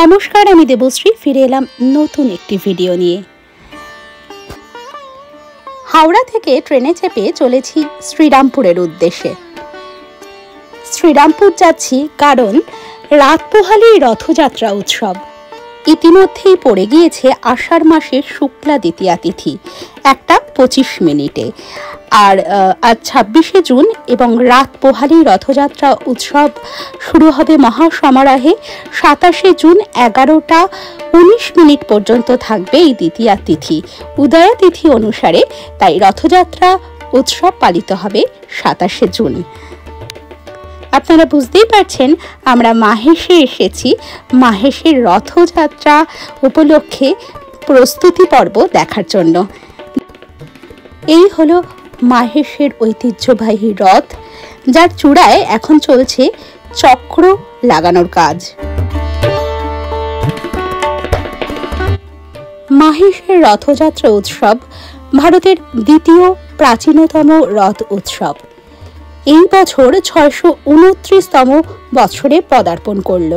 নমস্কার, আমি দেবশ্রী ফিরে এলাম নতুন একটি ভিডিও নিয়ে। হাওড়া থেকে ট্রেনে চেপে চলেছি শ্রীরামপুরের উদ্দেশ্যে। শ্রীরামপুর যাচ্ছি কারণ রাত পোহালি রথযাত্রা উৎসব ইতিমধ্যেই পড়ে গিয়েছে আষাঢ় মাসের শুক্লা দ্বিতীয়া তিথি 1:25 আর আজ 26শে জুন এবং রাত পোহালি রথযাত্রা উৎসব শুরু হবে মহাসমারোহে 27শে জুন 11:19 পর্যন্ত থাকবে এই দ্বিতীয়া তিথি উদয়া তিথি অনুসারে। তাই রথযাত্রা উৎসব পালিত হবে 27শে জুন। আপনারা বুঝতেই পারছেন আমরা মাহেশে এসেছি। মাহেশের রথযাত্রা উপলক্ষে প্রস্তুতি পর্ব দেখার জন্য। এই হলো মাহেশের ঐতিহ্যবাহী রথ, যার চূড়ায় এখন চলছে চক্র লাগানোর কাজ। মাহেশের রথযাত্রা উৎসব ভারতের দ্বিতীয় প্রাচীনতম রথ উৎসব। এই বছর 629তম বছরে পদার্পণ করল।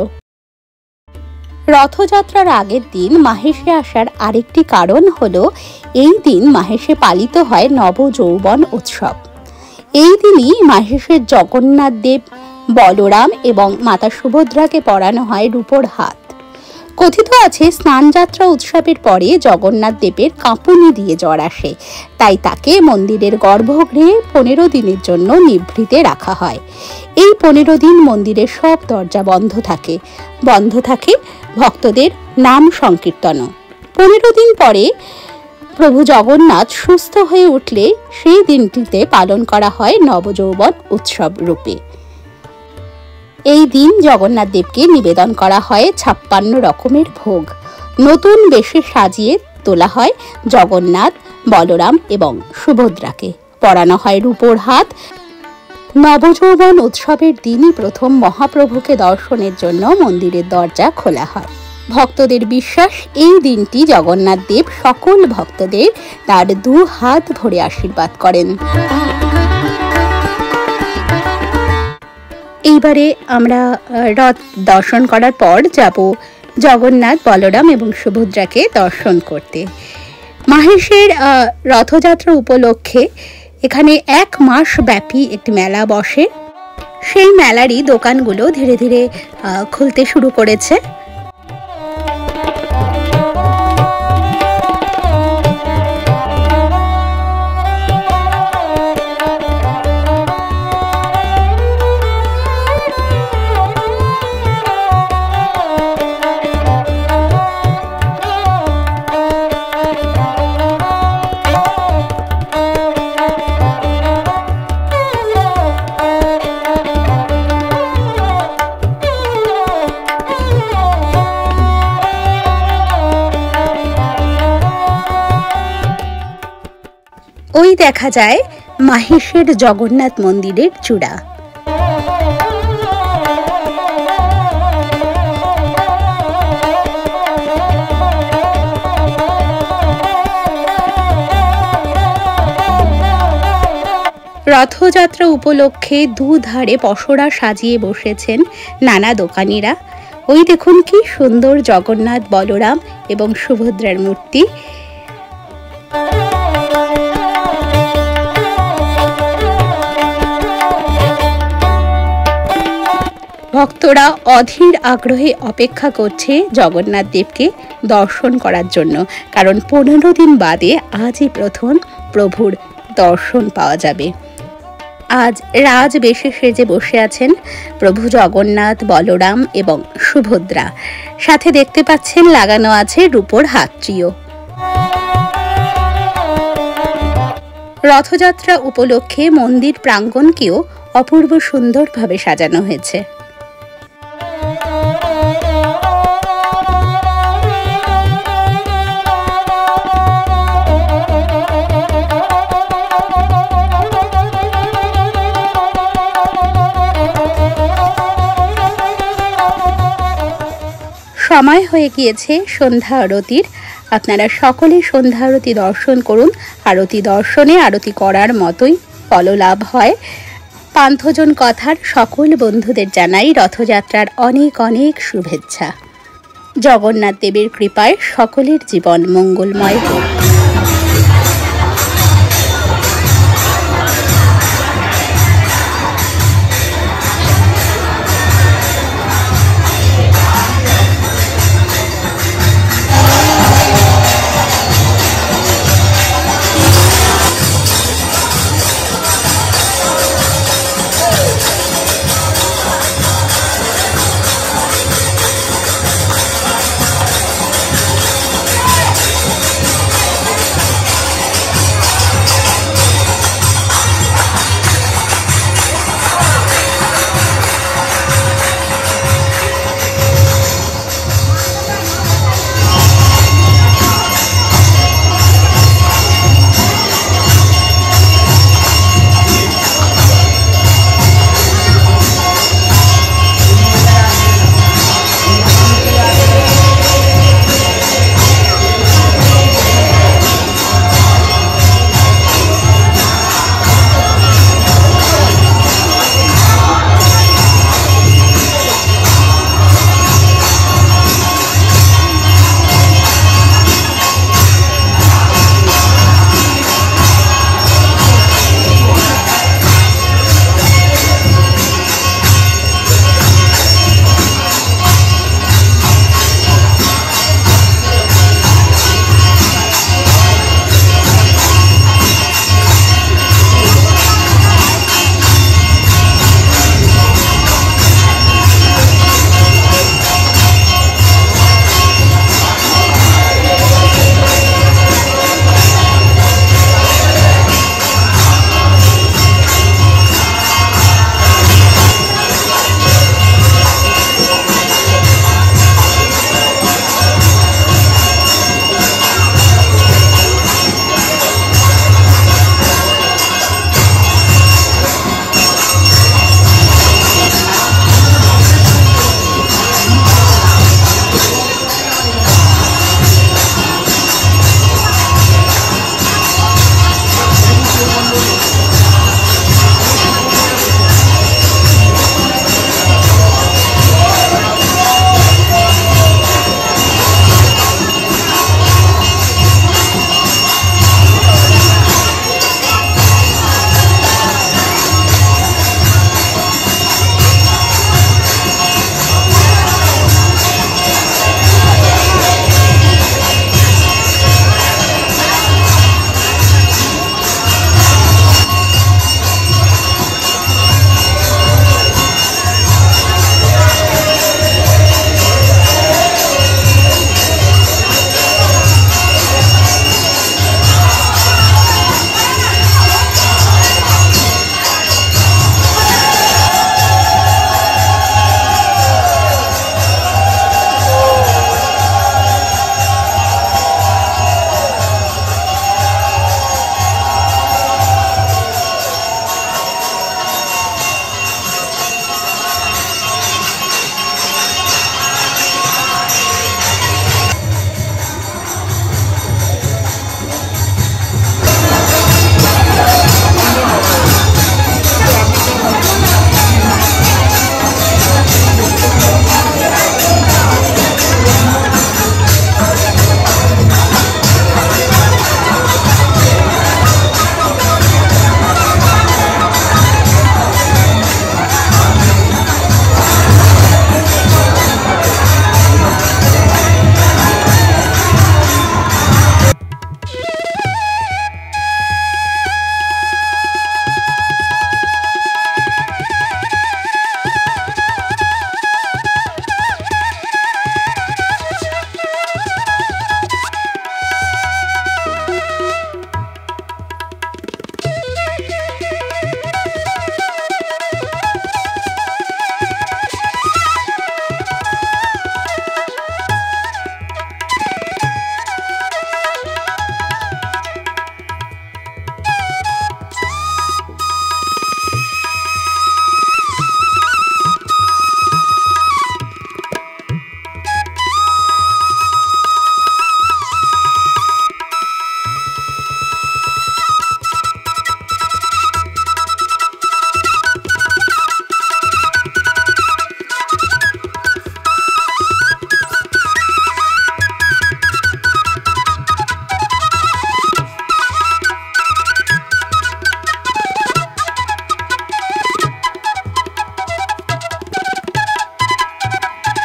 রথযাত্রার আগের দিন মাহেশে আসার আরেকটি কারণ হলো এই দিন মাহেশে পালিত হয় নবযৌবন উৎসব। এই দিনই মাহেশের জগন্নাথ দেব, বলরাম এবং মাতা সুভদ্রাকে পরানো হয় রূপোর হাত। কথিত আছে স্নানযাত্রা উৎসবের পরে জগন্নাথ দেবের কাঁপুনি দিয়ে জ্বর আসে, তাই তাকে মন্দিরের গর্ভগৃহে 15 দিনের জন্য নিভৃতে রাখা হয়। এই 15 দিন মন্দিরের সব দরজা বন্ধ থাকে ভক্তদের নাম সংকীর্তনও। 15 দিন পরে প্রভু জগন্নাথ সুস্থ হয়ে উঠলে সেই দিনটিতে পালন করা হয় নবযৌবন উৎসব রূপে। এই দিন জগন্নাথ দেবকে নিবেদন করা হয় 56 রকমের ভোগ। নতুন বেশে সাজিয়ে তোলা হয় জগন্নাথ, বলরাম এবং সুভদ্রাকে, পরানো হয় রূপোর হাত। নবযৌবন উৎসবের দিনই প্রথম মহাপ্রভুকে দর্শনের জন্য মন্দিরের দরজা খোলা হয়। ভক্তদের বিশ্বাস এই দিনটি জগন্নাথ দেব সকল ভক্তদের তার 2 হাত ভরে আশীর্বাদ করেন। এইবারে আমরা রথ দর্শন করার পর যাব জগন্নাথ, বলরাম এবং সুভদ্রাকে দর্শন করতে। মাহেশের রথযাত্রা উপলক্ষে এখানে 1 মাস ব্যাপী একটি মেলা বসে। সেই মেলারই দোকানগুলো ধীরে ধীরে খুলতে শুরু করেছে। ওই দেখা যায় মাহেশের জগন্নাথ মন্দিরের চূড়া। রথযাত্রা উপলক্ষে দুধারে পসরা সাজিয়ে বসেছেন নানা দোকানিরা। ওই দেখুন কি সুন্দর জগন্নাথ, বলরাম এবং সুভদ্রার মূর্তি। ভক্তরা অধীর আগ্রহে অপেক্ষা করছে জগন্নাথ দেবকে দর্শন করার জন্য, কারণ 15 দিন বাদে আজই প্রথম প্রভুর দর্শন পাওয়া যাবে। আজ রাজবেশে সেজে বসে আছেন প্রভু জগন্নাথ, বলরাম এবং সুভদ্রা। সাথে দেখতে পাচ্ছেন লাগানো আছে রূপোর হাতটিও। রথযাত্রা উপলক্ষে মন্দির প্রাঙ্গণকেও অপূর্ব সুন্দরভাবে সাজানো হয়েছে। সময় হয়ে গিয়েছে সন্ধ্যা আরতির। আপনারা সকলে সন্ধ্যা আরতি দর্শন করুন। আরতি দর্শনে আরতি করার মতোই ফললাভ হয়। পান্থজন কথার সকল বন্ধুদের জানাই রথযাত্রার অনেক অনেক শুভেচ্ছা। জগন্নাথ দেবের কৃপায় সকলের জীবন মঙ্গলময় হোক।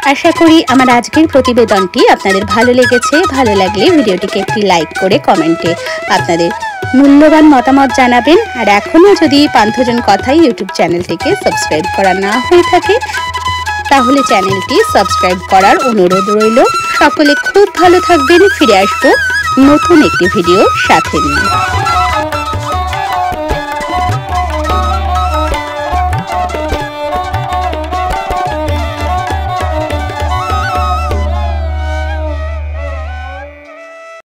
আশা করি আমার আজকের প্রতিবেদনটি আপনাদের ভালো লেগেছে। ভালো লাগলে ভিডিওটিকে একটি লাইক করে কমেন্টে আপনাদের মূল্যবান মতামত জানাবেন। আর এখনও যদি পান্থজন কথাই ইউটিউব চ্যানেলটিকে সাবস্ক্রাইব করা না হয়ে থাকে তাহলে চ্যানেলটি সাবস্ক্রাইব করার অনুরোধ রইল। সকলে খুব ভালো থাকবেন। ফিরে আসবো নতুন একটি ভিডিও সাথে নিয়ে।